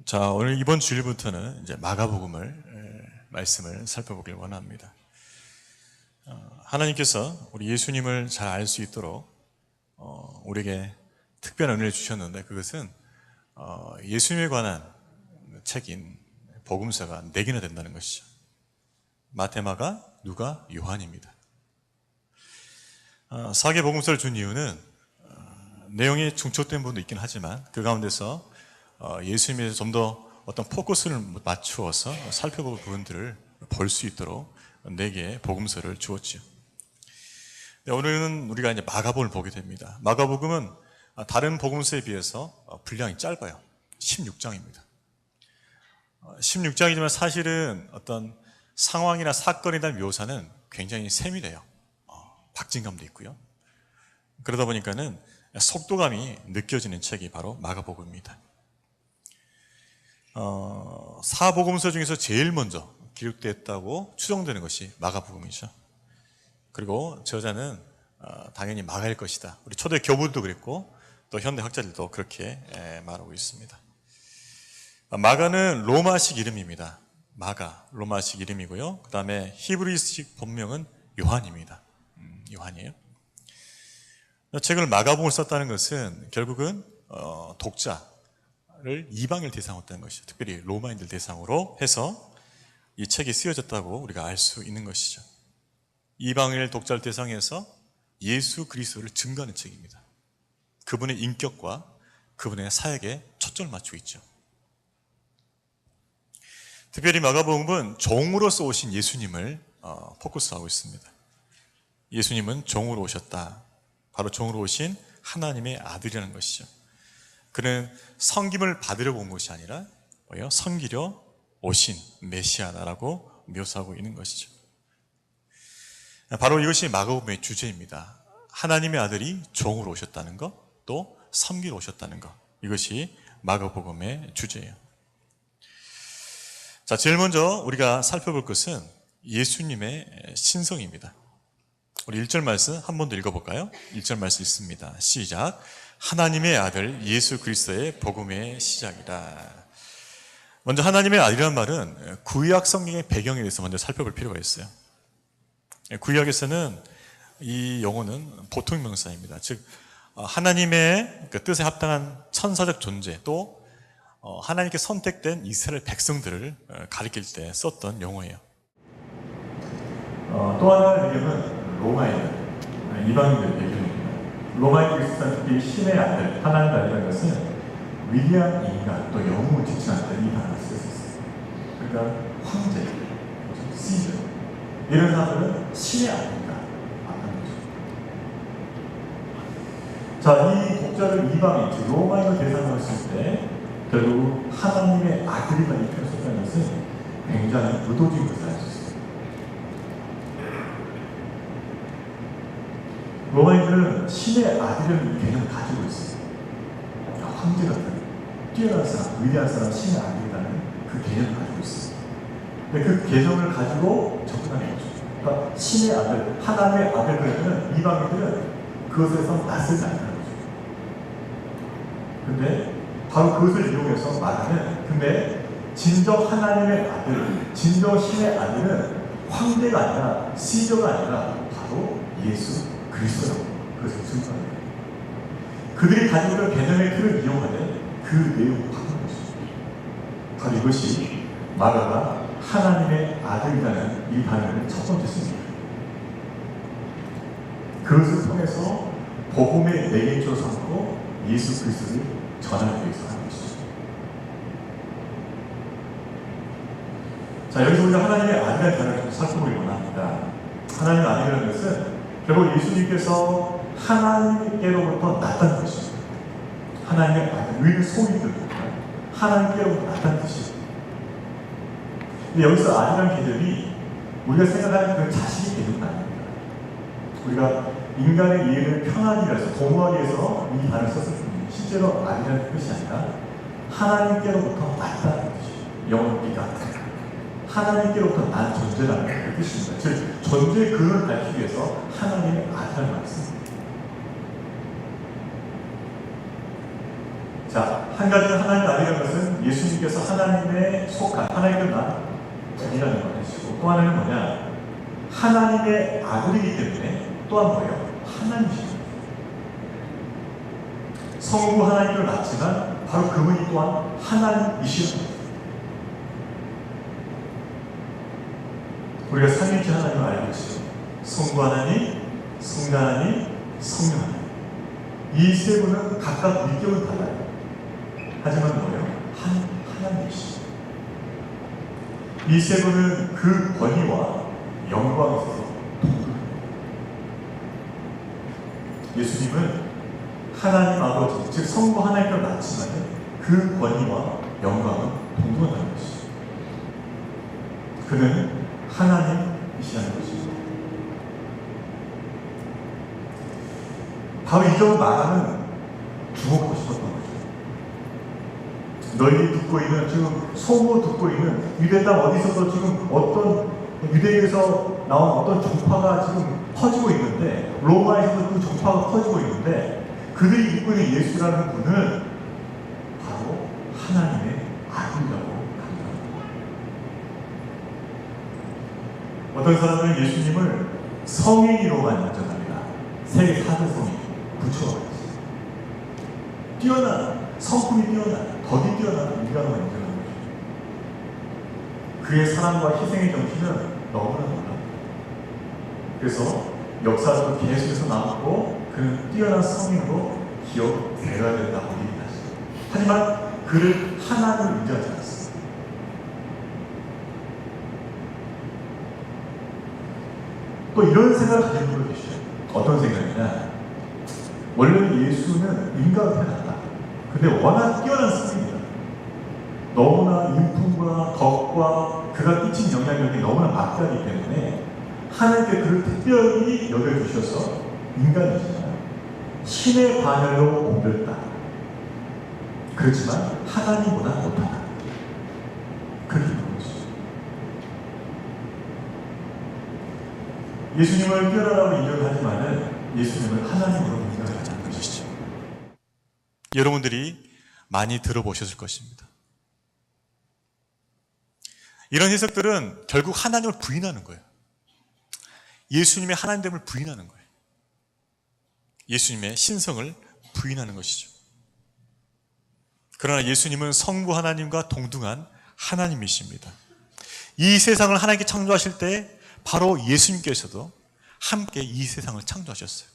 자, 오늘 이번 주일부터는 이제 마가복음을 말씀을 살펴보길 원합니다. 하나님께서 우리 예수님을 잘 알 수 있도록 우리에게 특별한 은혜를 주셨는데, 그것은 예수님에 관한 책인 복음서가 4개나 된다는 것이죠. 마태, 마가, 누가, 요한입니다. 4개 복음서를 준 이유는 내용이 중첩된 부분도 있긴 하지만 그 가운데서 예수님에 좀 더 어떤 포커스를 맞추어서 살펴볼 부분들을 볼 수 있도록 4개의 복음서를 주었죠. 오늘은 우리가 이제 마가복음을 보게 됩니다. 마가복음은 다른 복음서에 비해서 분량이 짧아요. 16장입니다. 16장이지만 사실은 어떤 상황이나 사건에 대한 묘사는 굉장히 세밀해요. 박진감도 있고요. 그러다 보니까는 속도감이 느껴지는 책이 바로 마가복음입니다. 사복음서 중에서 제일 먼저 기록됐다고 추정되는 것이 마가복음이죠. 그리고 저자는 당연히 마가일 것이다. 우리 초대 교부도 그랬고 또 현대 학자들도 그렇게 말하고 있습니다. 마가는 로마식 이름입니다. 마가, 로마식 이름이고요. 그 다음에 히브리식 본명은 요한입니다. 요한이에요. 책을 마가복음을 썼다는 것은 결국은 독자를 이방인을 대상으로 했다는 것이죠. 특별히 로마인들 대상으로 해서 이 책이 쓰여졌다고 우리가 알 수 있는 것이죠. 이방인을 독자를 대상해서 예수 그리스도를 증거하는 책입니다. 그분의 인격과 그분의 사역에 초점을 맞추고 있죠. 특별히 마가복음은 종으로서 오신 예수님을 포커스하고 있습니다. 예수님은 종으로 오셨다. 바로 종으로 오신 하나님의 아들이라는 것이죠. 그는 섬김을 받으려고 온 것이 아니라 섬기려 오신 메시아라고 묘사하고 있는 것이죠. 바로 이것이 마가복음의 주제입니다. 하나님의 아들이 종으로 오셨다는 것, 또 섬기러 오셨다는 것, 이것이 마가복음의 주제예요. 자, 제일 먼저 우리가 살펴볼 것은 예수님의 신성입니다. 우리 1절 말씀 한 번 더 읽어볼까요? 1절 말씀 있습니다. 시작. 하나님의 아들 예수 그리스도의 복음의 시작이라. 먼저 하나님의 아들이라는 말은 구약 성경의 배경에 대해서 먼저 살펴볼 필요가 있어요. 구약에서는 이 용어는 보통 명사입니다. 즉 하나님의 그 뜻에 합당한 천사적 존재, 또 하나님께 선택된 이스라엘 백성들을 가리킬 때 썼던 용어예요. 또 하나의 배경은 로마인들, 이방인들 배경입니다. 로마인들이 쓰던 특히 신의 아들, 하나님의 아들이라는 것은 위대한 인간, 또 영웅을 지칭할 때 이 단어를 쓰였어요. 그러니까 황제, 시저, 이런 사람들은 신의 아들이다 맞는 거죠. 자, 이 독자를 이방인, 즉 로마인을 대상으로 했을 때 결국 하나님의 아들이다 이 표현을 썼다는 것은 굉장히 의도적인 것을 알 수 있습니다. 로마인들은 신의 아들이라는 개념을 가지고 있어요. 황제 같은 뛰어난 사람, 위대한 사람, 신의 아들이라는 그 개념을 가지고 있어요. 근데 그 개념을 가지고 접근하는 거죠. 그러니까 신의 아들, 하나님의 아들 그러면 이방인들은 그것에서 낯설지 않다는 거죠. 근데 바로 그것을 이용해서 말하는, 근데 진정 하나님의 아들, 진정 신의 아들은 황제가 아니라 시저가 아니라 바로 예수 그리스도라고 그것을 증거합니다. 그들이 가지고 있는 개념의 틀을 이용하는 그 내용을 바꾸는 것입니다. 바로 이것이 마가가 하나님의 아들이라는 이 단어를 첫 번째 씁니다. 그것을 통해서 복음의 내계조 삼고 예수 그리스도를 전하기 위해서 하는 것이죠. 자, 여기서 우리가 하나님의 아들이라는 단어를 좀 살펴보기 원합니다. 하나님의 아들이라는 것은 결국 예수님께서 하나님께로부터 났다는 것입니다. 하나님의 아들, 우리는 소위들, 하나님께로부터 났다는 뜻입니다. 근데 여기서 아들이라는 개념이 우리가 생각하는 그 자식의 개념은 아닙니다. 우리가 인간의 이해를 편하게 해서 도모하기 위해서 이 단어를 썼을 뿐이에요. 실제로 아들이라는 뜻이 아니라 하나님께로부터 났다는 뜻이에요. 영어로 비가. 하나님께로부터 난 존재라는 그 뜻입니다. 즉, 존재의 근원을 밝히기 위해서 하나님의 아들이라는 말을 씁니다. 자, 한 가지는 하나님의 아들이라는 것은 예수님께서 하나님의 속한 하나님의 나 분이라는 것이고, 또 하나는 뭐냐, 하나님의 아들이기 때문에 또한 뭐예요? 하나님이십니다. 성부 하나님을 낳지만 바로 그분이 또한 하나님이십니다. 우리가 삼위일체 하나님을 알고 있어요. 성부 하나님, 성자 하나님, 성령 하나님. 이 세 분은 각각 일격은 달라요. 하지만 뭐예요? 하나님이시죠. 이 세 분은 그 권위와 영광에 있어서 동등합니다. 예수님은 하나님 아버지, 즉 성부 하나님을 낳지만 그 권위와 영광은 동등하다는 것이죠. 그는 하나님이시라는 것이죠. 바로 이 점을 말하는 주목하고 싶었던 거죠. 너희 듣고 있는, 지금 소문 듣고 있는 유대 땅 어디서도 지금 어떤 유대에서 나온 어떤 종파가 지금 퍼지고 있는데, 로마에서도 그 종파가 퍼지고 있는데, 그들이 믿고 있는 예수라는 분은 바로 하나님의 아들이라고 합니다. 어떤 사람은 예수님을 성인으로만 인정합니다. 세계 4대 성인 붙여버렸어요. 뛰어난, 성품이 뛰어난, 덕이 뛰어난 인간으로만 인정하는 거죠. 그의 사랑과 희생의 정신은 너무나 놀랍니다. 그래서 역사도 계속해서 남고, 그는 뛰어난 성인으로 기억되어야 된다고 얘기하시죠. 하지만 그를 하나님으로 인정하지 않았습니다. 또 이런 생각을 가진 분이 계셔요. 어떤 생각이냐, 원래 예수는 인간으로 태어났다. 근데 워낙 뛰어난 성인입니다. 너무나 인품과 덕과 그가 끼친 영향력이 너무나 막대하기 때문에 하나님께 그를 특별히 여겨주셔서 인간이잖아요. 신의 반열로 옮겼다. 그렇지만 하나님보다 못하다. 그렇게 보는 것이죠. 예수님을 뛰어나다고 인정하지만은 예수님을 하나님으로 인정하지 않는 것이죠. 여러분들이 많이 들어보셨을 것입니다. 이런 해석들은 결국 하나님을 부인하는 거예요. 예수님의 하나님됨을 부인하는 거예요. 예수님의 신성을 부인하는 것이죠. 그러나 예수님은 성부 하나님과 동등한 하나님이십니다. 이 세상을 하나님께 창조하실 때 바로 예수님께서도 함께 이 세상을 창조하셨어요.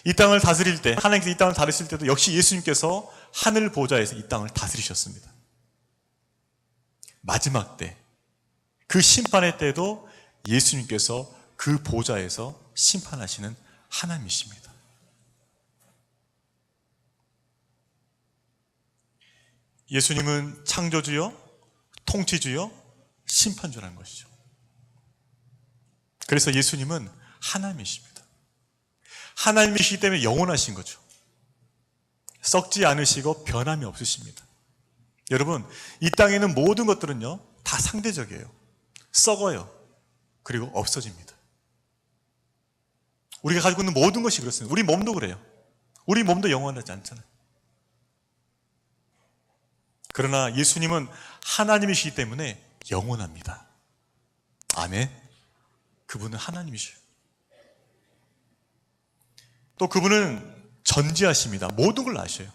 이 땅을 다스릴 때, 하나님께서 이 땅을 다스릴 때도 역시 예수님께서 하늘 보좌에서 이 땅을 다스리셨습니다. 마지막 때, 그 심판의 때도 예수님께서 그 보좌에서 심판하시는 하나님이십니다. 예수님은 창조주요, 통치주요, 심판주라는 것이죠. 그래서 예수님은 하나님이십니다. 하나님이시기 때문에 영원하신 거죠. 썩지 않으시고 변함이 없으십니다. 여러분, 이 땅에 있는 모든 것들은요, 다 상대적이에요. 썩어요. 그리고 없어집니다. 우리가 가지고 있는 모든 것이 그렇습니다. 우리 몸도 그래요. 우리 몸도 영원하지 않잖아요. 그러나 예수님은 하나님이시기 때문에 영원합니다. 아멘. 그분은 하나님이셔요. 또 그분은 전지하십니다. 모든 걸 아셔요.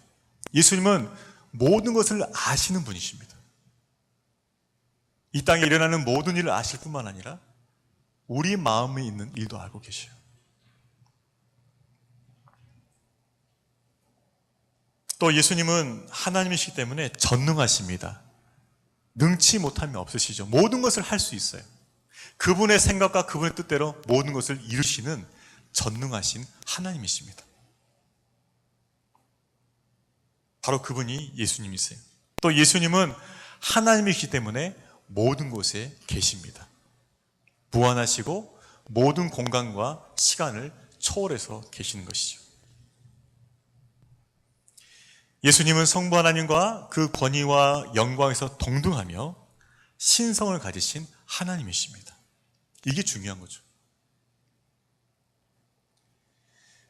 예수님은 모든 것을 아시는 분이십니다. 이 땅에 일어나는 모든 일을 아실 뿐만 아니라 우리 마음에 있는 일도 알고 계셔요. 또 예수님은 하나님이시기 때문에 전능하십니다. 능치 못함이 없으시죠. 모든 것을 할 수 있어요. 그분의 생각과 그분의 뜻대로 모든 것을 이루시는 전능하신 하나님이십니다. 바로 그분이 예수님이세요. 또 예수님은 하나님이시기 때문에 모든 곳에 계십니다. 무한하시고 모든 공간과 시간을 초월해서 계시는 것이죠. 예수님은 성부 하나님과 그 권위와 영광에서 동등하며 신성을 가지신 하나님이십니다. 이게 중요한 거죠.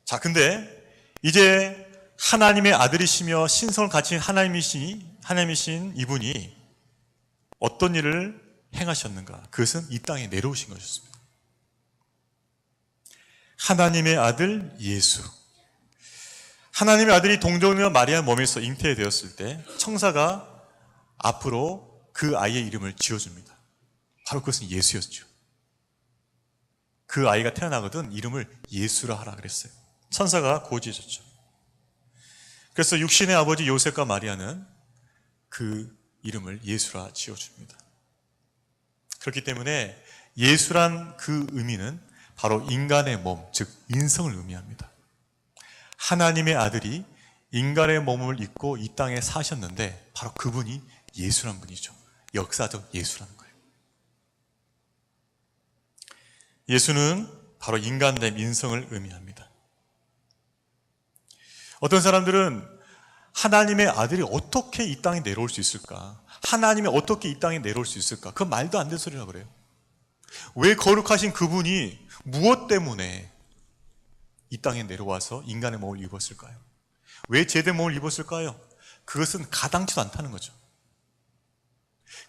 자, 근데 이제 하나님의 아들이시며 신성을 가진 하나님이신 이분이 어떤 일을 행하셨는가? 그것은 이 땅에 내려오신 것이었습니다. 하나님의 아들 예수. 하나님의 아들이 동정녀 마리아 몸에서 잉태되었을 때 청사가 앞으로 그 아이의 이름을 지어줍니다. 바로 그것은 예수였죠. 그 아이가 태어나거든 이름을 예수라 하라 그랬어요. 천사가 고지해줬죠. 그래서 육신의 아버지 요셉과 마리아는 그 이름을 예수라 지어줍니다. 그렇기 때문에 예수란 그 의미는 바로 인간의 몸, 즉 인성을 의미합니다. 하나님의 아들이 인간의 몸을 입고 이 땅에 사셨는데 바로 그분이 예수란 분이죠. 역사적 예수라는 거예요. 예수는 바로 인간됨, 인성을 의미합니다. 어떤 사람들은 하나님의 아들이 어떻게 이 땅에 내려올 수 있을까? 하나님이 어떻게 이 땅에 내려올 수 있을까? 그건 말도 안 되는 소리라고 그래요. 왜 거룩하신 그분이 무엇 때문에 이 땅에 내려와서 인간의 몸을 입었을까요? 왜 제된 몸을 입었을까요? 그것은 가당치도 않다는 거죠.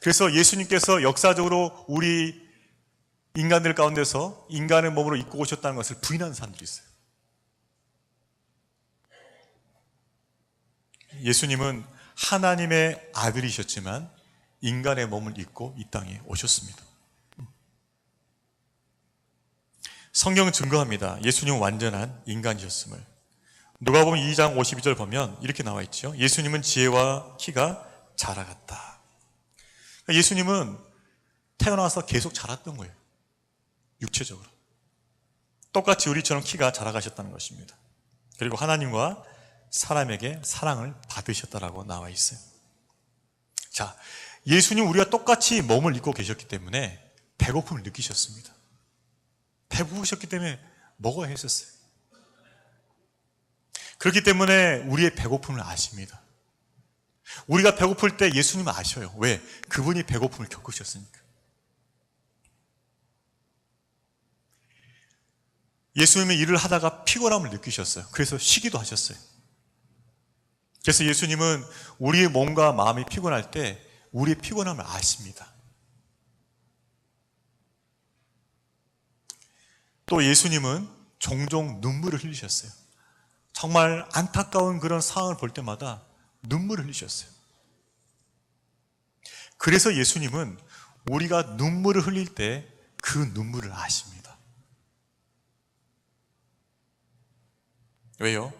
그래서 예수님께서 역사적으로 우리 인간들 가운데서 인간의 몸으로 입고 오셨다는 것을 부인하는 사람들이 있어요. 예수님은 하나님의 아들이셨지만 인간의 몸을 입고 이 땅에 오셨습니다. 성경은 증거합니다. 예수님은 완전한 인간이셨음을. 누가복음 2장 52절 보면 이렇게 나와 있죠. 예수님은 지혜와 키가 자라갔다. 예수님은 태어나서 계속 자랐던 거예요. 육체적으로. 똑같이 우리처럼 키가 자라가셨다는 것입니다. 그리고 하나님과 사람에게 사랑을 받으셨다라고 나와 있어요. 자, 예수님 우리가 똑같이 몸을 입고 계셨기 때문에 배고픔을 느끼셨습니다. 배고프셨기 때문에 먹어야 했었어요. 그렇기 때문에 우리의 배고픔을 아십니다. 우리가 배고플 때 예수님은 아셔요. 왜? 그분이 배고픔을 겪으셨으니까. 예수님은 일을 하다가 피곤함을 느끼셨어요. 그래서 쉬기도 하셨어요. 그래서 예수님은 우리의 몸과 마음이 피곤할 때 우리의 피곤함을 아십니다. 또 예수님은 종종 눈물을 흘리셨어요. 정말 안타까운 그런 상황을 볼 때마다 눈물을 흘리셨어요. 그래서 예수님은 우리가 눈물을 흘릴 때 그 눈물을 아십니다. 왜요?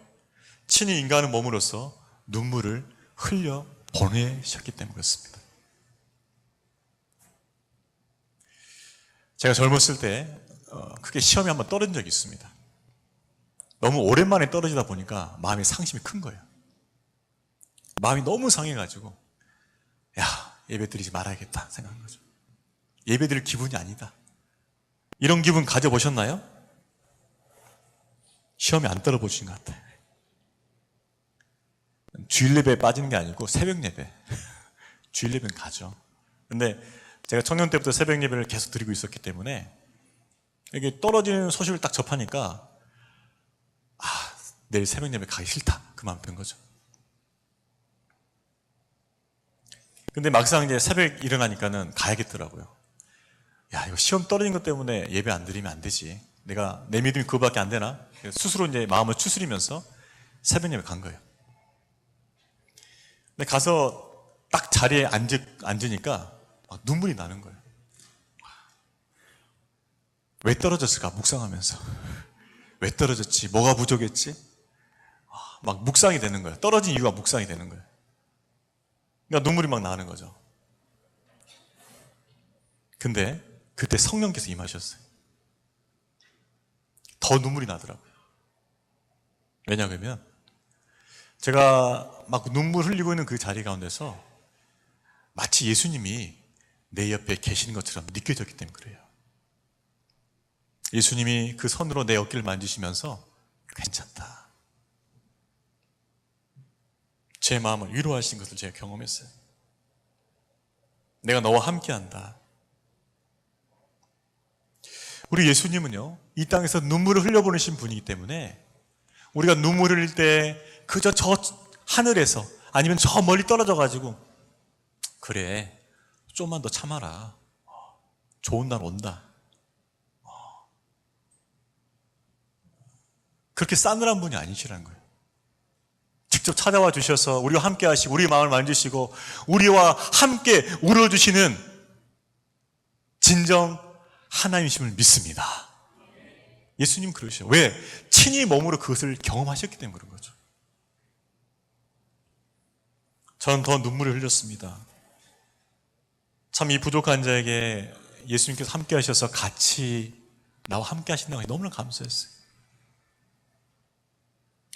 친히 인간은 몸으로서 눈물을 흘려 보내셨기 때문에 그렇습니다. 제가 젊었을 때 크게 시험에 한번 떨어진 적이 있습니다. 너무 오랜만에 떨어지다 보니까 마음의 상심이 큰 거예요. 마음이 너무 상해가지고 예배 드리지 말아야겠다 생각한 거죠. 예배 드릴 기분이 아니다. 이런 기분 가져보셨나요? 시험에 안 떨어보신 것 같아요. 주일 예배에 빠지는 게 아니고 새벽 예배. 주일 예배는 가죠. 근데 제가 청년 때부터 새벽 예배를 계속 드리고 있었기 때문에 이게 떨어지는 소식을 딱 접하니까 내일 새벽 예배 가기 싫다. 그 마음 든 거죠. 근데 막상 이제 새벽 일어나니까는 가야겠더라고요. 이거 시험 떨어진 것 때문에 예배 안 드리면 안 되지. 내 믿음이 그거밖에 안 되나? 스스로 이제 마음을 추스리면서 새벽 예배 간 거예요. 근데 가서 딱 자리에 앉으니까 막 눈물이 나는 거예요. 왜 떨어졌을까? 묵상하면서. 왜 떨어졌지? 뭐가 부족했지? 막 묵상이 되는 거예요. 떨어진 이유가 묵상이 되는 거예요. 그러니까 눈물이 막 나는 거죠. 근데 그때 성령께서 임하셨어요. 더 눈물이 나더라고요. 왜냐하면 제가 막 눈물 흘리고 있는 그 자리 가운데서 마치 예수님이 내 옆에 계시는 것처럼 느껴졌기 때문에 그래요. 예수님이 그 손으로 내 어깨를 만지시면서 괜찮다. 제 마음을 위로하신 것을 제가 경험했어요. 내가 너와 함께한다. 우리 예수님은요, 이 땅에서 눈물을 흘려보내신 분이기 때문에 우리가 눈물을 흘릴 때 그저 저 하늘에서 아니면 저 멀리 떨어져 가지고 그래, 좀만 더 참아라. 좋은 날 온다. 그렇게 싸늘한 분이 아니시라는 거예요. 직접 찾아와 주셔서 우리와 함께 하시고 우리 마음을 만지시고 우리와 함께 울어주시는 진정 하나님이심을 믿습니다. 예수님 그러셔요. 왜? 친히 몸으로 그것을 경험하셨기 때문에 그런 거죠. 저는 더 눈물을 흘렸습니다. 참 이 부족한 자에게 예수님께서 함께 하셔서 같이 나와 함께 하신다고 너무나 감사했어요.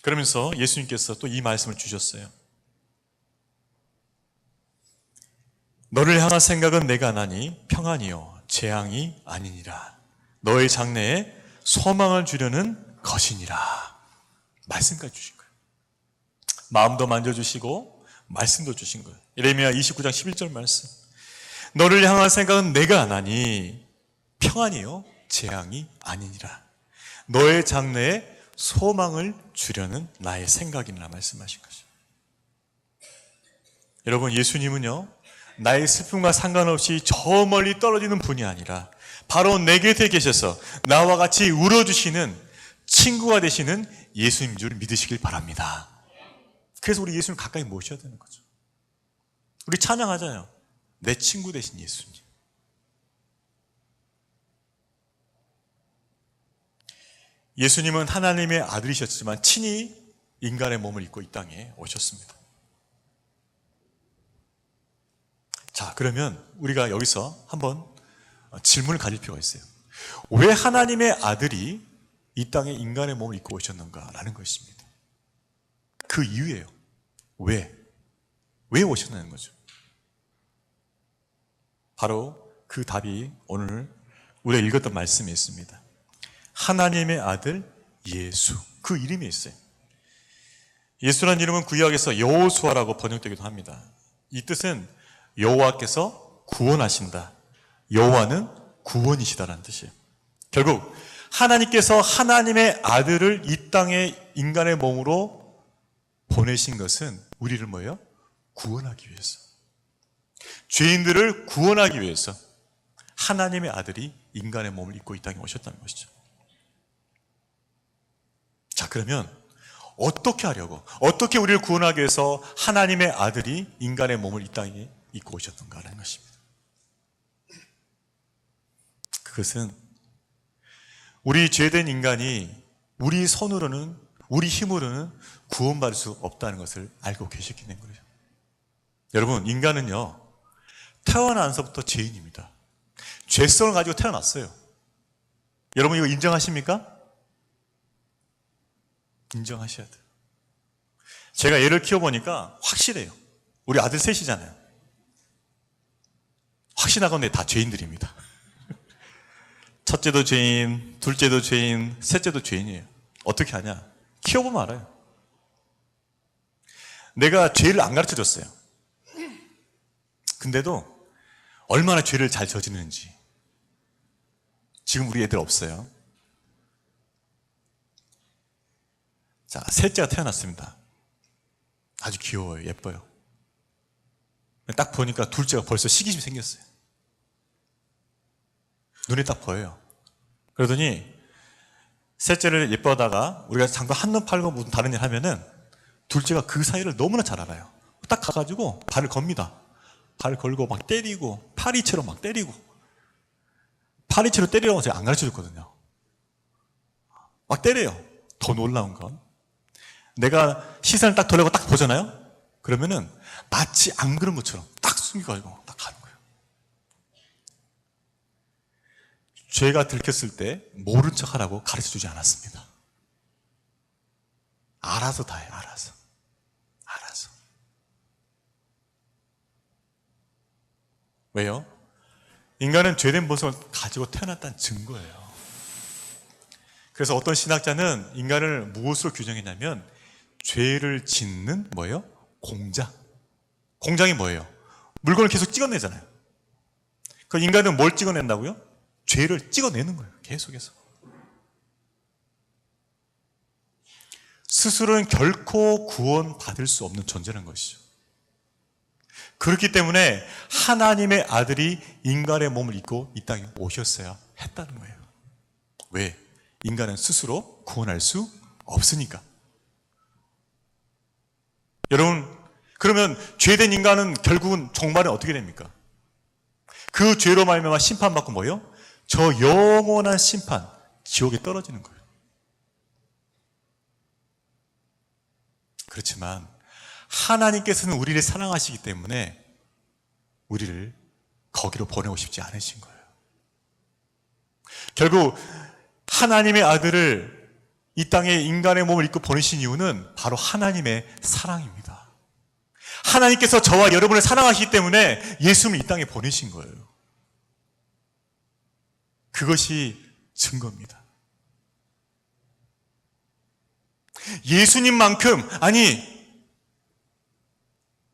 그러면서 예수님께서 또 이 말씀을 주셨어요. 너를 향한 생각은 내가 하나니 평안이요 재앙이 아니니라. 너의 장래에 소망을 주려는 것이니라. 말씀까지 주신 거예요. 마음도 만져주시고 말씀도 주신 거예요. 예레미야 29장 11절 말씀. 너를 향한 생각은 내가 하나니 평안이요 재앙이 아니니라. 너의 장래에 소망을 주려는 나의 생각이니라 말씀하신 것이죠. 여러분, 예수님은요 나의 슬픔과 상관없이 저 멀리 떨어지는 분이 아니라 바로 내 곁에 계셔서 나와 같이 울어주시는 친구가 되시는 예수님인 줄 믿으시길 바랍니다. 그래서 우리 예수님 가까이 모셔야 되는 거죠. 우리 찬양하잖아요. 내 친구 되신 예수님. 예수님은 하나님의 아들이셨지만 친히 인간의 몸을 입고 이 땅에 오셨습니다. 자, 그러면 우리가 여기서 한번 질문을 가질 필요가 있어요. 왜 하나님의 아들이 이 땅에 인간의 몸을 입고 오셨는가라는 것입니다. 그 이유예요. 왜 오셨냐는 거죠. 바로 그 답이 오늘 우리가 읽었던 말씀에 있습니다. 하나님의 아들 예수, 그 이름이 있어요. 예수라는 이름은 구약에서 여호수아라고 번역되기도 합니다. 이 뜻은 여호와께서 구원하신다. 여호와는 구원이시다라는 뜻이에요. 결국 하나님께서 하나님의 아들을 이 땅에 인간의 몸으로 보내신 것은 우리를 뭐예요? 구원하기 위해서. 죄인들을 구원하기 위해서 하나님의 아들이 인간의 몸을 입고 이 땅에 오셨다는 것이죠. 자, 그러면 어떻게 하려고, 어떻게 우리를 구원하기 위해서 하나님의 아들이 인간의 몸을 이 땅에 입고 오셨던가라는 것입니다. 그것은 우리 죄된 인간이 우리 손으로는, 우리 힘으로는 구원받을 수 없다는 것을 알고 계셨기 때문에 그래요. 여러분, 인간은요 태어나서부터 죄인입니다. 죄성을 가지고 태어났어요. 여러분 이거 인정하십니까? 인정하셔야 돼요. 제가 애를 키워보니까 확실해요. 우리 아들 셋이잖아요. 확신하건대 다 죄인들입니다. 첫째도 죄인, 둘째도 죄인, 셋째도 죄인이에요. 어떻게 하냐? 키워보면 알아요. 내가 죄를 안 가르쳐줬어요. 근데도 얼마나 죄를 잘 저지르는지. 지금 우리 애들 없어요. 자, 셋째가 태어났습니다. 아주 귀여워요. 예뻐요. 딱 보니까 둘째가 벌써 시기심이 생겼어요. 눈에 딱 보여요. 그러더니 셋째를 예뻐하다가 우리가 잠깐 한눈 팔고 무슨 다른 일 하면은 둘째가 그 사이를 너무나 잘 알아요. 딱 가가지고 발을 겁니다. 발 걸고 막 때리고 파리채로 막 때리고, 파리채로 때리라고 제가 안 가르쳐줬거든요. 막 때려요. 더 놀라운 건 내가 시선을 딱 돌리고 딱 보잖아요. 그러면은 마치 안 그런 것처럼 딱 숨겨가지고 딱 가는 거예요. 죄가 들켰을 때 모른 척 하라고 가르쳐주지 않았습니다. 알아서 다 해요. 알아서. 왜요? 인간은 죄된 모습을 가지고 태어났다는 증거예요. 그래서 어떤 신학자는 인간을 무엇으로 규정했냐면 죄를 짓는 뭐예요? 공장. 공장이 뭐예요? 물건을 계속 찍어내잖아요. 그 인간은 뭘 찍어낸다고요? 죄를 찍어내는 거예요. 계속해서. 스스로는 결코 구원받을 수 없는 존재라는 것이죠. 그렇기 때문에 하나님의 아들이 인간의 몸을 입고 이 땅에 오셨어야 했다는 거예요. 왜? 인간은 스스로 구원할 수 없으니까. 여러분, 그러면 죄된 인간은 결국은 종말은 어떻게 됩니까? 그 죄로 말미암아 심판받고 뭐요? 저 영원한 심판, 지옥에 떨어지는 거예요. 그렇지만 하나님께서는 우리를 사랑하시기 때문에 우리를 거기로 보내고 싶지 않으신 거예요. 결국 하나님의 아들을 이 땅에 인간의 몸을 입고 보내신 이유는 바로 하나님의 사랑입니다. 하나님께서 저와 여러분을 사랑하시기 때문에 예수님을 이 땅에 보내신 거예요. 그것이 증거입니다. 예수님만큼, 아니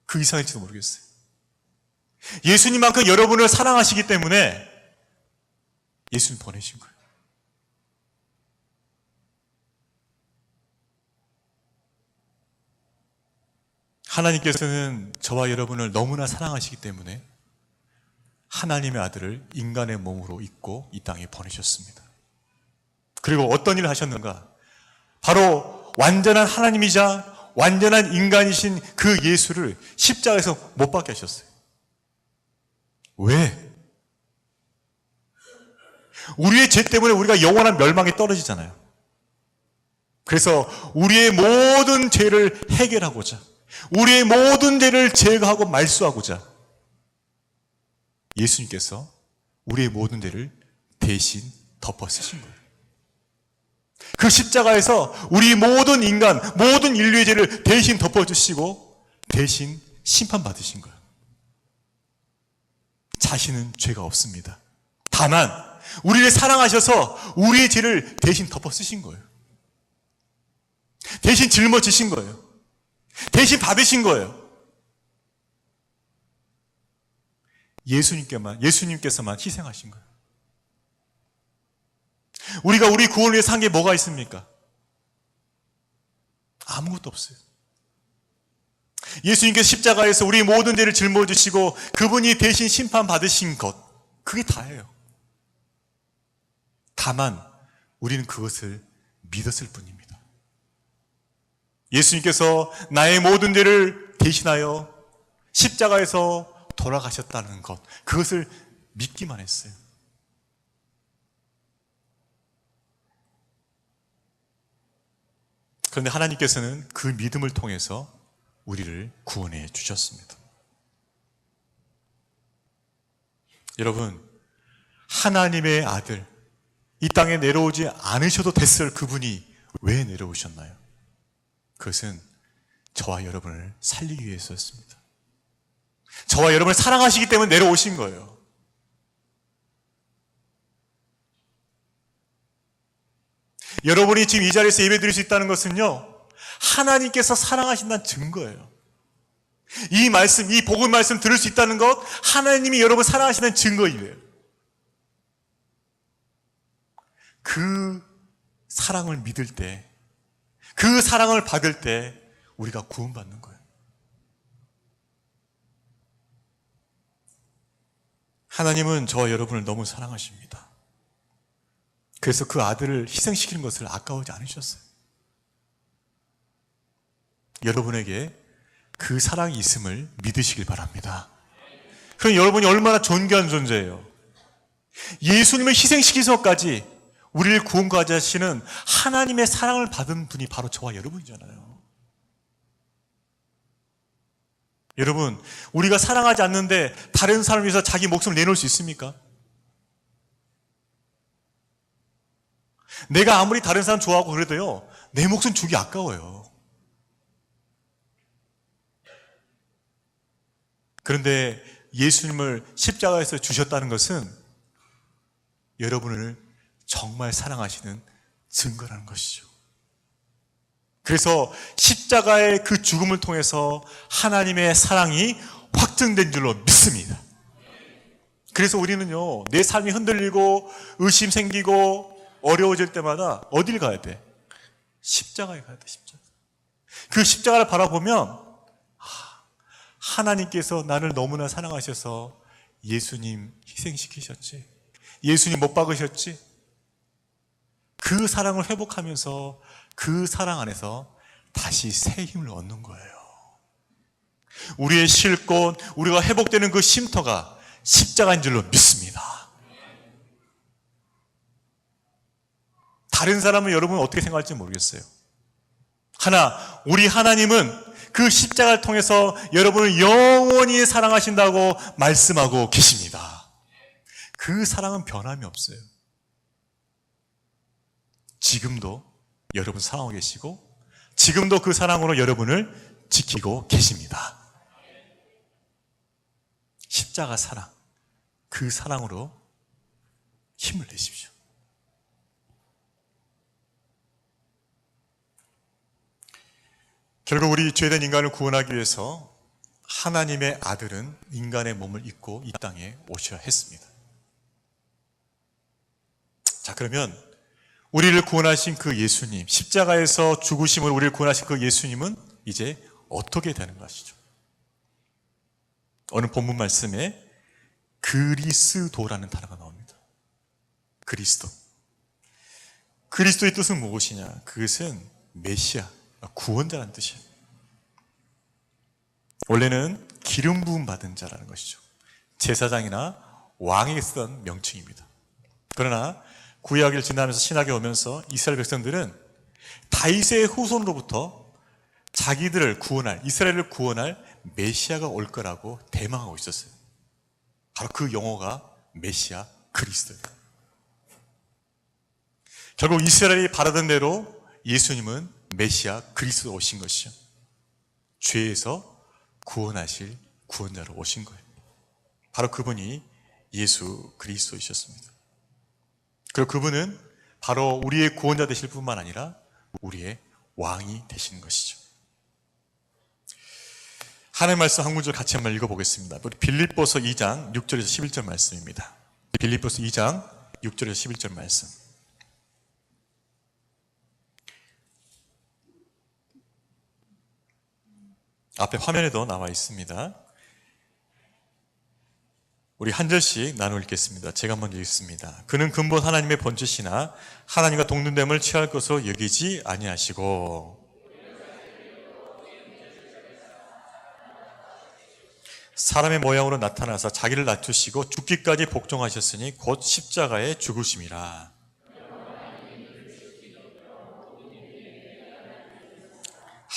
그 이상일지도 모르겠어요. 예수님만큼 여러분을 사랑하시기 때문에 예수님 보내신 거예요. 하나님께서는 저와 여러분을 너무나 사랑하시기 때문에 하나님의 아들을 인간의 몸으로 입고 이 땅에 보내셨습니다. 그리고 어떤 일을 하셨는가? 바로 완전한 하나님이자 완전한 인간이신 그 예수를 십자가에서 못 박게 하셨어요. 왜? 우리의 죄 때문에 우리가 영원한 멸망에 떨어지잖아요. 그래서 우리의 모든 죄를 해결하고자, 우리의 모든 죄를 제거하고 말수하고자 예수님께서 우리의 모든 죄를 대신 덮어 쓰신 거예요. 그 십자가에서 우리 모든 인간, 모든 인류의 죄를 대신 덮어주시고 대신 심판받으신 거예요. 자신은 죄가 없습니다. 다만 우리를 사랑하셔서 우리의 죄를 대신 덮어 쓰신 거예요. 대신 짊어지신 거예요. 대신 받으신 거예요. 예수님께서만 희생하신 거예요. 우리가 우리 구원을 위해 산 게 뭐가 있습니까? 아무것도 없어요. 예수님께서 십자가에서 우리 모든 죄를 짊어지시고 그분이 대신 심판받으신 것, 그게 다예요. 다만 우리는 그것을 믿었을 뿐입니다. 예수님께서 나의 모든 죄를 대신하여 십자가에서 돌아가셨다는 것, 그것을 믿기만 했어요. 그런데 하나님께서는 그 믿음을 통해서 우리를 구원해 주셨습니다. 여러분, 하나님의 아들, 이 땅에 내려오지 않으셔도 됐을 그분이 왜 내려오셨나요? 그것은 저와 여러분을 살리기 위해서였습니다. 저와 여러분을 사랑하시기 때문에 내려오신 거예요. 여러분이 지금 이 자리에서 예배드릴 수 있다는 것은요, 하나님께서 사랑하신다는 증거예요. 이 말씀, 이 복음 말씀 들을 수 있다는 것, 하나님이 여러분 사랑하신다는 증거이에요. 그 사랑을 믿을 때, 그 사랑을 받을 때 우리가 구원받는 거예요. 하나님은 저와 여러분을 너무 사랑하십니다. 그래서 그 아들을 희생시키는 것을 아까워하지 않으셨어요. 여러분에게 그 사랑이 있음을 믿으시길 바랍니다. 그럼 여러분이 얼마나 존귀한 존재예요. 예수님을 희생시키서까지 우리를 구원까지 하시는 하나님의 사랑을 받은 분이 바로 저와 여러분이잖아요. 여러분, 우리가 사랑하지 않는데 다른 사람을 위해서 자기 목숨을 내놓을 수 있습니까? 내가 아무리 다른 사람 좋아하고 그래도요, 내 목숨 주기 아까워요. 그런데 예수님을 십자가에서 주셨다는 것은 여러분을 정말 사랑하시는 증거라는 것이죠. 그래서 십자가의 그 죽음을 통해서 하나님의 사랑이 확증된 줄로 믿습니다. 그래서 우리는요, 내 삶이 흔들리고 의심 생기고 어려워질 때마다 어딜 가야 돼? 십자가에 가야 돼, 십자가. 그 십자가를 바라보면 하나님께서 나를 너무나 사랑하셔서 예수님 희생시키셨지. 예수님 못 박으셨지. 그 사랑을 회복하면서 그 사랑 안에서 다시 새 힘을 얻는 거예요. 우리의 쉴곳, 우리가 회복되는 그 쉼터가 십자가인 줄로 믿습니다. 다른 사람은 여러분 어떻게 생각할지 모르겠어요. 하나, 우리 하나님은 그 십자가를 통해서 여러분을 영원히 사랑하신다고 말씀하고 계십니다. 그 사랑은 변함이 없어요. 지금도 여러분 사랑하고 계시고 지금도 그 사랑으로 여러분을 지키고 계십니다. 십자가 사랑, 그 사랑으로 힘을 내십시오. 결국 우리 죄된 인간을 구원하기 위해서 하나님의 아들은 인간의 몸을 입고 이 땅에 오셔야 했습니다. 자, 그러면 우리를 구원하신 그 예수님, 십자가에서 죽으심으로 우리를 구원하신 그 예수님은 이제 어떻게 되는 것이죠? 오늘 본문 말씀에 그리스도라는 단어가 나옵니다. 그리스도. 그리스도의 뜻은 무엇이냐? 그것은 메시아, 구원자라는 뜻이에요. 원래는 기름 부음 받은 자라는 것이죠. 제사장이나 왕에게 쓰던 명칭입니다. 그러나 구약을 지나면서 신약에 오면서 이스라엘 백성들은 다윗의 후손으로부터 자기들을 구원할, 이스라엘을 구원할 메시아가 올 거라고 대망하고 있었어요. 바로 그 용어가 메시아 그리스도예요. 결국 이스라엘이 바라던 대로 예수님은 메시아 그리스도 오신 것이죠. 죄에서 구원하실 구원자로 오신 거예요. 바로 그분이 예수 그리스도이셨습니다. 그리고 그분은 바로 우리의 구원자 되실 뿐만 아니라 우리의 왕이 되시는 것이죠. 하나님의 말씀 한 구절 같이 한번 읽어보겠습니다. 우리 빌립보서 2장 6절에서 11절 말씀입니다. 빌립보서 2장 6절에서 11절 말씀. 앞에 화면에도 나와 있습니다. 우리 한 절씩 나누어 읽겠습니다. 제가 먼저 읽습니다. 그는 근본 하나님의 본체시나 하나님과 동등됨을 취할 것으로 여기지 아니하시고 사람의 모양으로 나타나서 자기를 낮추시고 죽기까지 복종하셨으니 곧 십자가에 죽으심이라.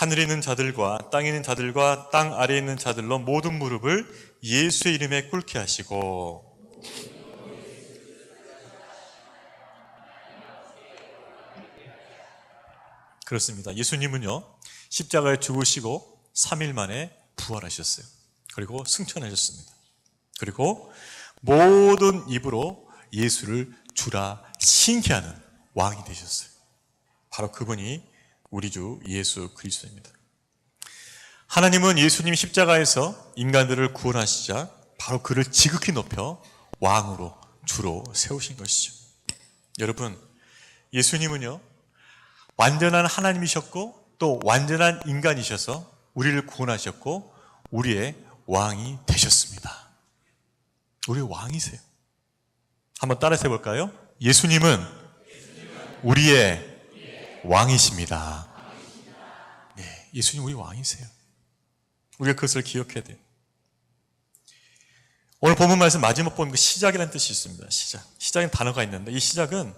하늘에 있는 자들과 땅에 있는 자들과 땅 아래에 있는 자들로 모든 무릎을 예수의 이름에 꿇게 하시고 그렇습니다. 예수님은요 십자가에 죽으시고 3일 만에 부활하셨어요. 그리고 승천하셨습니다. 그리고 모든 입으로 예수를 주라 싱케하는 왕이 되셨어요. 바로 그분이 우리 주 예수 그리스도입니다. 하나님은 예수님 십자가에서 인간들을 구원하시자 바로 그를 지극히 높여 왕으로 주로 세우신 것이죠. 여러분, 예수님은요 완전한 하나님이셨고 또 완전한 인간이셔서 우리를 구원하셨고 우리의 왕이 되셨습니다. 우리의 왕이세요. 한번 따라서 해볼까요? 예수님은 우리의 왕이십니다. 네, 예수님 우리 왕이세요. 우리가 그것을 기억해야 돼요. 오늘 본문 말씀 마지막 본 그 시작이라는 뜻이 있습니다. 시작인 단어가 있는데 이 시작은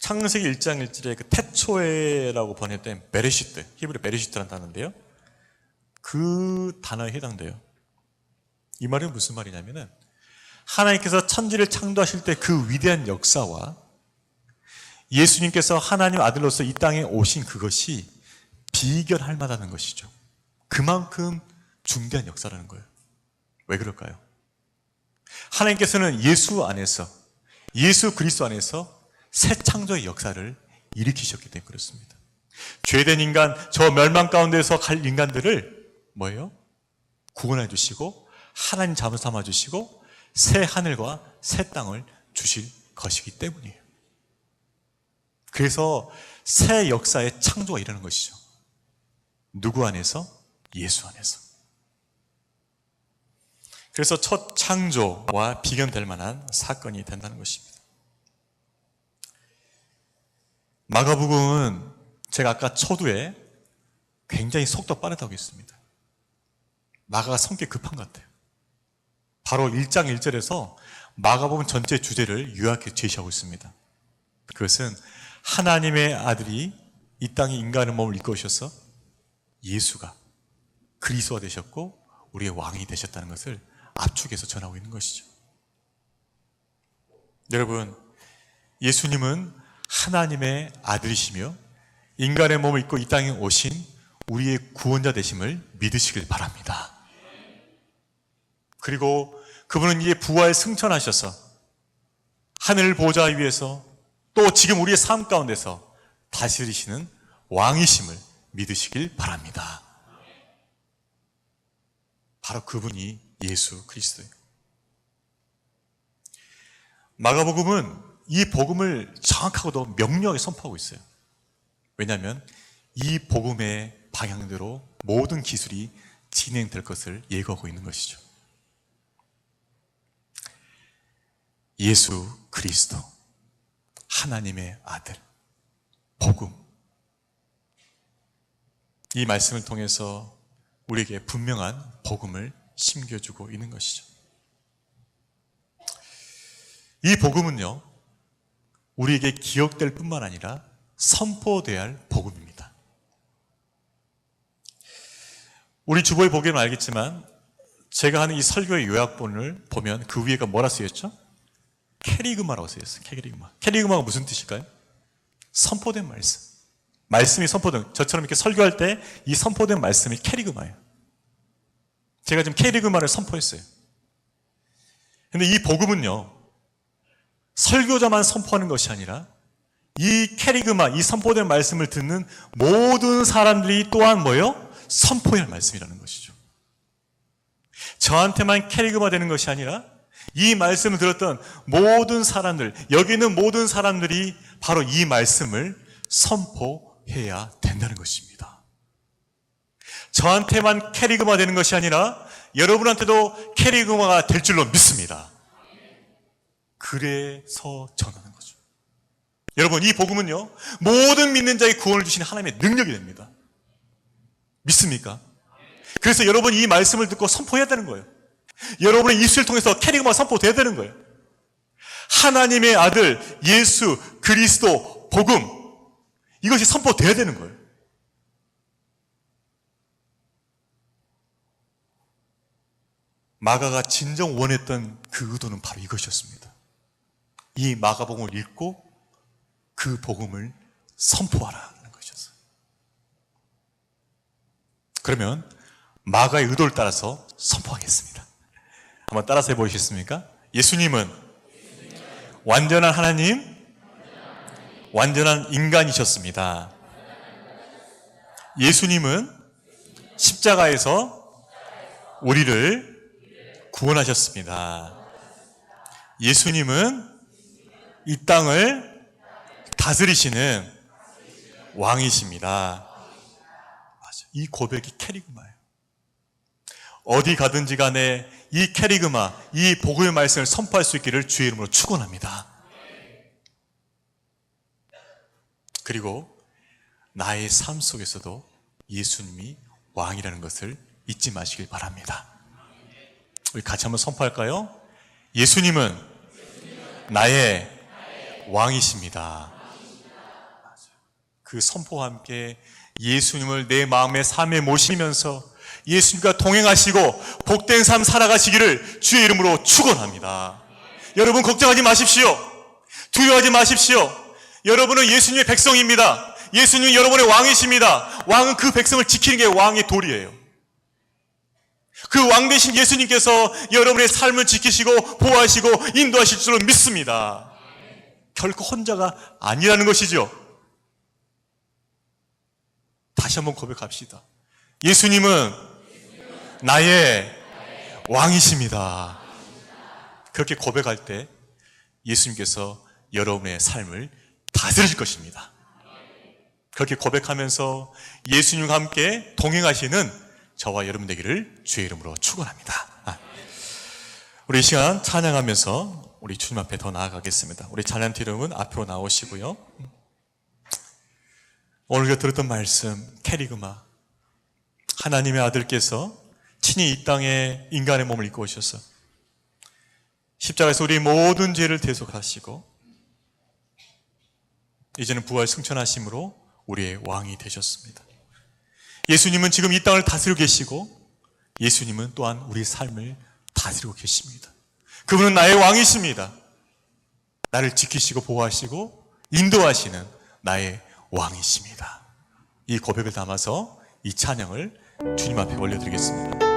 창세기 1장 1절에 그 태초에라고 번역된 베레시트, 히브리 베레시트라는 단어인데요. 그 단어에 해당돼요. 이 말은 무슨 말이냐면은 하나님께서 천지를 창조하실 때 그 위대한 역사와 예수님께서 하나님 아들로서 이 땅에 오신 그것이 비견할 만하다는 것이죠. 그만큼 중대한 역사라는 거예요. 왜 그럴까요? 하나님께서는 예수 안에서, 예수 그리스도 안에서 새 창조의 역사를 일으키셨기 때문에 그렇습니다. 죄된 인간, 저 멸망 가운데서 갈 인간들을 뭐예요? 구원해 주시고 하나님 자녀 삼아 주시고 새 하늘과 새 땅을 주실 것이기 때문이에요. 그래서 새 역사의 창조가 일어나는 것이죠. 누구 안에서? 예수 안에서. 그래서 첫 창조와 비견될 만한 사건이 된다는 것입니다. 마가복음은 제가 아까 초두에 굉장히 속도 빠르다고 했습니다. 마가가 성격이 급한 것 같아요. 바로 1장 1절에서 마가복음 전체 주제를 요약해 제시하고 있습니다. 그것은 하나님의 아들이 이 땅에 인간의 몸을 입고 오셔서 예수가 그리스도가 되셨고 우리의 왕이 되셨다는 것을 압축해서 전하고 있는 것이죠. 여러분, 예수님은 하나님의 아들이시며 인간의 몸을 입고 이 땅에 오신 우리의 구원자 되심을 믿으시길 바랍니다. 그리고 그분은 이제 부활 승천하셔서 하늘 보좌 위에서 또 지금 우리의 삶 가운데서 다스리시는 왕이심을 믿으시길 바랍니다. 바로 그분이 예수 그리스도예요. 마가복음은 이 복음을 정확하고도 명료하게 선포하고 있어요. 왜냐하면 이 복음의 방향대로 모든 기술이 진행될 것을 예고하고 있는 것이죠. 예수 그리스도, 하나님의 아들, 복음. 이 말씀을 통해서 우리에게 분명한 복음을 심겨주고 있는 것이죠. 이 복음은요, 우리에게 기억될 뿐만 아니라 선포되어야 할 복음입니다. 우리 주보에 보기는 알겠지만 제가 하는 이 설교의 요약본을 보면 그 위에가 뭐라 쓰였죠? 캐리그마라고 쓰였어요. 캐리그마. 캐리그마가 무슨 뜻일까요? 선포된 말씀. 말씀이 선포된, 저처럼 이렇게 설교할 때 이 선포된 말씀이 캐리그마예요. 제가 지금 캐리그마를 선포했어요. 근데 이 복음은요, 설교자만 선포하는 것이 아니라 이 캐리그마, 이 선포된 말씀을 듣는 모든 사람들이 또한 뭐예요? 선포해야 할 말씀이라는 것이죠. 저한테만 캐리그마 되는 것이 아니라 이 말씀을 들었던 모든 사람들, 여기 있는 모든 사람들이 바로 이 말씀을 선포해야 된다는 것입니다. 저한테만 캐리그마 되는 것이 아니라 여러분한테도 캐리그마가 될 줄로 믿습니다. 그래서 전하는 거죠. 여러분, 이 복음은요, 모든 믿는 자의 구원을 주시는 하나님의 능력이 됩니다. 믿습니까? 그래서 여러분이 이 말씀을 듣고 선포해야 되는 거예요. 여러분의 입술을 통해서 캐리그마 선포돼야 되는 거예요. 하나님의 아들 예수 그리스도 복음, 이것이 선포돼야 되는 거예요. 마가가 진정 원했던 그 의도는 바로 이것이었습니다. 이 마가복음을 읽고 그 복음을 선포하라는 것이었어요. 그러면 마가의 의도를 따라서 선포하겠습니다. 한번 따라서 해보시겠습니까? 예수님은 완전한 하나님, 완전한 인간이셨습니다. 예수님은 십자가에서 우리를 구원하셨습니다. 예수님은 이 땅을 다스리시는 왕이십니다. 이 고백이 캐리그마예요. 어디 가든지 간에 이 캐리그마, 이 복음의 말씀을 선포할 수 있기를 주의 이름으로 축원합니다. 그리고 나의 삶 속에서도 예수님이 왕이라는 것을 잊지 마시길 바랍니다. 우리 같이 한번 선포할까요? 예수님은 나의 왕이십니다. 그 선포와 함께 예수님을 내 마음의 삶에 모시면서 예수님과 동행하시고 복된 삶 살아가시기를 주의 이름으로 축원합니다. 여러분 걱정하지 마십시오. 두려워하지 마십시오. 여러분은 예수님의 백성입니다. 예수님은 여러분의 왕이십니다. 왕은 그 백성을 지키는 게 왕의 도리예요. 그 왕 되신 예수님께서 여러분의 삶을 지키시고 보호하시고 인도하실 줄로 믿습니다. 결코 혼자가 아니라는 것이죠. 다시 한번 고백합시다. 예수님은 나의 왕이십니다. 그렇게 고백할 때 예수님께서 여러분의 삶을 다스릴 것입니다. 그렇게 고백하면서 예수님과 함께 동행하시는 저와 여러분 되기를 주의 이름으로 축원합니다. 우리 이 시간 찬양하면서 우리 주님 앞에 더 나아가겠습니다. 우리 찬양팀 여러분 앞으로 나오시고요. 오늘 우리가 들었던 말씀, 캐리그마, 하나님의 아들께서 친히 이 땅에 인간의 몸을 입고 오셔서 십자가에서 우리 모든 죄를 대속하시고 이제는 부활 승천하심으로 우리의 왕이 되셨습니다. 예수님은 지금 이 땅을 다스리고 계시고 예수님은 또한 우리 삶을 다스리고 계십니다. 그분은 나의 왕이십니다. 나를 지키시고 보호하시고 인도하시는 나의 왕이십니다. 이 고백을 담아서 이 찬양을 주님 앞에 올려드리겠습니다.